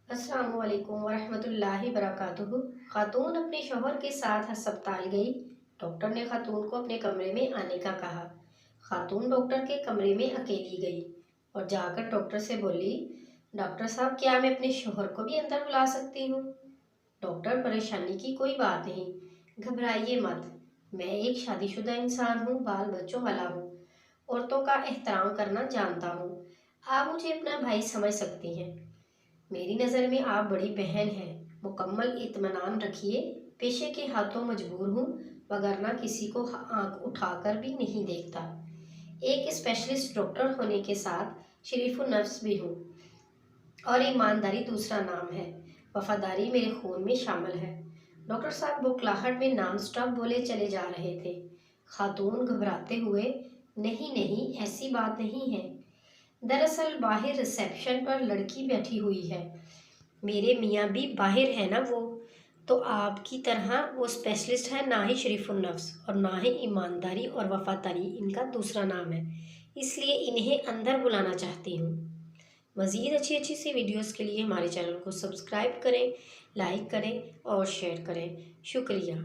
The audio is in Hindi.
अस्सलामु अलैकुम वरहमतुल्लाहि वबरकातुहू। खातून अपने शौहर के साथ अस्पताल गई। डॉक्टर ने खातून को अपने कमरे में आने का कहा। खातून डॉक्टर के कमरे में अकेली गई और जाकर डॉक्टर से बोली, डॉक्टर साहब, क्या मैं अपने शौहर को भी अंदर बुला सकती हूँ? डॉक्टर, परेशानी की कोई बात नहीं, घबराइए मत। मैं एक शादीशुदा इंसान हूँ, बाल बच्चों वाला हूँ, औरतों का एहतराम करना जानता हूँ। आप मुझे अपना भाई समझ सकती हैं। मेरी नज़र में आप बड़ी बहन हैं। मुकम्मल इत्मीनान रखिए। पेशे के हाथों मजबूर हूँ, वगरना किसी को आंख उठाकर भी नहीं देखता। एक स्पेशलिस्ट डॉक्टर होने के साथ शरीफुन नफ्स भी हूँ और ईमानदारी दूसरा नाम है। वफादारी मेरे खून में शामिल है। डॉक्टर साहब बुखलाहट में नॉन स्टॉप बोले चले जा रहे थे। खातून घबराते हुए, नहीं नहीं, ऐसी बात नहीं है। दरअसल बाहर रिसेप्शन पर लड़की बैठी हुई है। मेरे मियाँ भी बाहर है ना, वो तो आपकी तरह वो स्पेशलिस्ट है ना ही शरीफुन नफ्स, और ना ही ईमानदारी और वफादारी इनका दूसरा नाम है। इसलिए इन्हें अंदर बुलाना चाहती हूँ। मज़ीद अच्छी अच्छी सी वीडियोस के लिए हमारे चैनल को सब्सक्राइब करें, लाइक करें और शेयर करें। शुक्रिया।